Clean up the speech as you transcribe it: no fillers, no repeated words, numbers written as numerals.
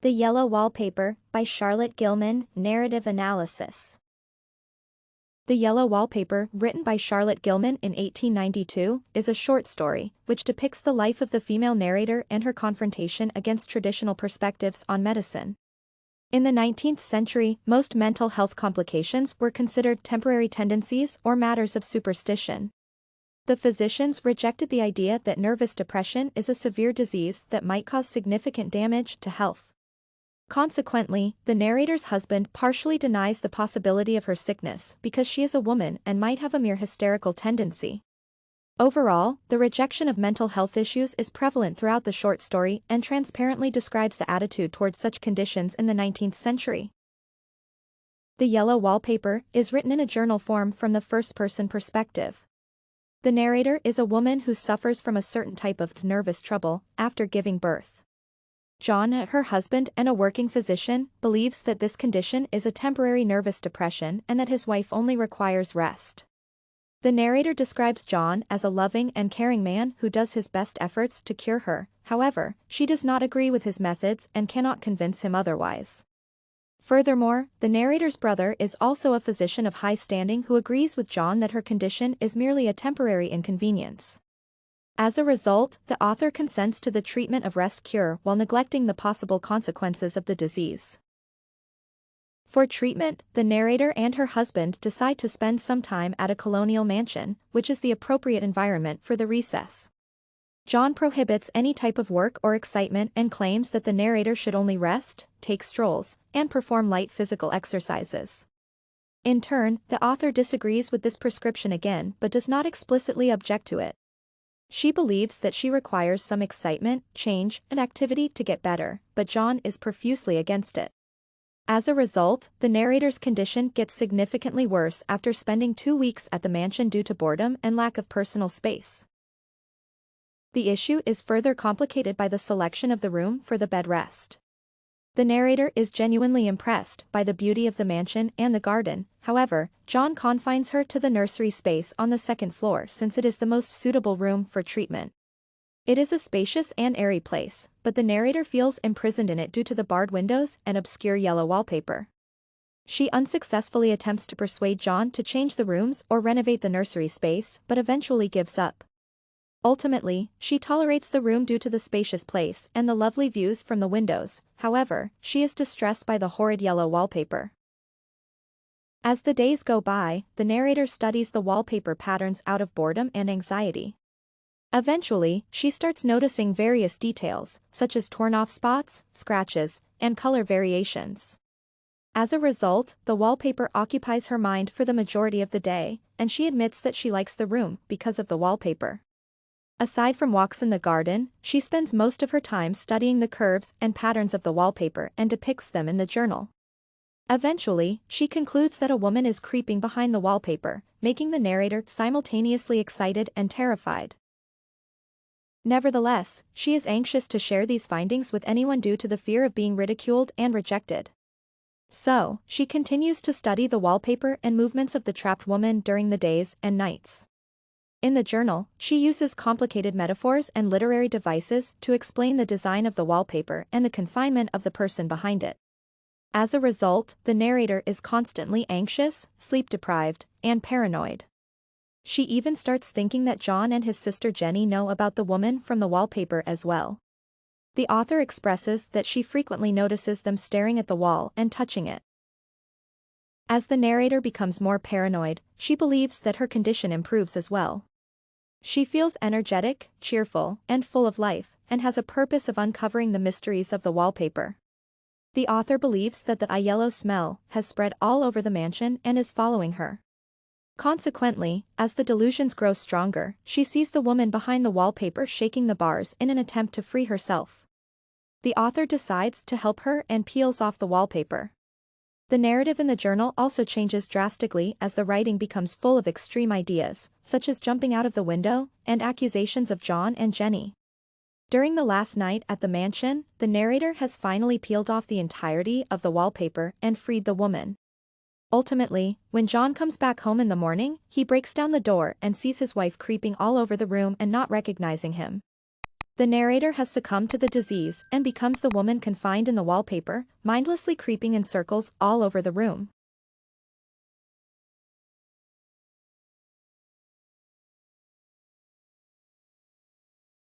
The Yellow Wallpaper, by Charlotte Gilman, narrative analysis. The Yellow Wallpaper, written by Charlotte Gilman in 1892, is a short story, which depicts the life of the female narrator and her confrontation against traditional perspectives on medicine. In the 19th century, most mental health complications were considered temporary tendencies or matters of superstition. The physicians rejected the idea that nervous depression is a severe disease that might cause significant damage to health. Consequently, the narrator's husband partially denies the possibility of her sickness because she is a woman and might have a mere hysterical tendency. Overall, the rejection of mental health issues is prevalent throughout the short story and transparently describes the attitude towards such conditions in the 19th century. The Yellow Wallpaper is written in a journal form from the first-person perspective. The narrator is a woman who suffers from a certain type of nervous trouble after giving birth. John, her husband and a working physician, believes that this condition is a temporary nervous depression and that his wife only requires rest. The narrator describes John as a loving and caring man who does his best efforts to cure her. However, she does not agree with his methods and cannot convince him otherwise. Furthermore, the narrator's brother is also a physician of high standing who agrees with John that her condition is merely a temporary inconvenience. As a result, the author consents to the treatment of rest-cure while neglecting the possible consequences of the disease. For treatment, the narrator and her husband decide to spend some time at a colonial mansion, which is the appropriate environment for the recess. John prohibits any type of work or excitement and claims that the narrator should only rest, take strolls, and perform light physical exercises. In turn, the author disagrees with this prescription again but does not explicitly object to it. She believes that she requires some excitement, change, and activity to get better, but John is profusely against it. As a result, the narrator's condition gets significantly worse after spending 2 weeks at the mansion due to boredom and lack of personal space. The issue is further complicated by the selection of the room for the bed rest. The narrator is genuinely impressed by the beauty of the mansion and the garden. However, John confines her to the nursery space on the second floor since it is the most suitable room for treatment. It is a spacious and airy place, but the narrator feels imprisoned in it due to the barred windows and obscure yellow wallpaper. She unsuccessfully attempts to persuade John to change the rooms or renovate the nursery space, but eventually gives up. Ultimately, she tolerates the room due to the spacious place and the lovely views from the windows. However, she is distressed by the horrid yellow wallpaper. As the days go by, the narrator studies the wallpaper patterns out of boredom and anxiety. Eventually, she starts noticing various details, such as torn-off spots, scratches, and color variations. As a result, the wallpaper occupies her mind for the majority of the day, and she admits that she likes the room because of the wallpaper. Aside from walks in the garden, she spends most of her time studying the curves and patterns of the wallpaper and depicts them in the journal. Eventually, she concludes that a woman is creeping behind the wallpaper, making the narrator simultaneously excited and terrified. Nevertheless, she is anxious to share these findings with anyone due to the fear of being ridiculed and rejected. So, she continues to study the wallpaper and movements of the trapped woman during the days and nights. In the journal, she uses complicated metaphors and literary devices to explain the design of the wallpaper and the confinement of the person behind it. As a result, the narrator is constantly anxious, sleep-deprived, and paranoid. She even starts thinking that John and his sister Jenny know about the woman from the wallpaper as well. The author expresses that she frequently notices them staring at the wall and touching it. As the narrator becomes more paranoid, she believes that her condition improves as well. She feels energetic, cheerful, and full of life, and has a purpose of uncovering the mysteries of the wallpaper. The author believes that the yellow smell has spread all over the mansion and is following her. Consequently, as the delusions grow stronger, she sees the woman behind the wallpaper shaking the bars in an attempt to free herself. The author decides to help her and peels off the wallpaper. The narrative in the journal also changes drastically as the writing becomes full of extreme ideas, such as jumping out of the window, and accusations of John and Jenny. During the last night at the mansion, the narrator has finally peeled off the entirety of the wallpaper and freed the woman. Ultimately, when John comes back home in the morning, he breaks down the door and sees his wife creeping all over the room and not recognizing him. The narrator has succumbed to the disease and becomes the woman confined in the wallpaper, mindlessly creeping in circles all over the room.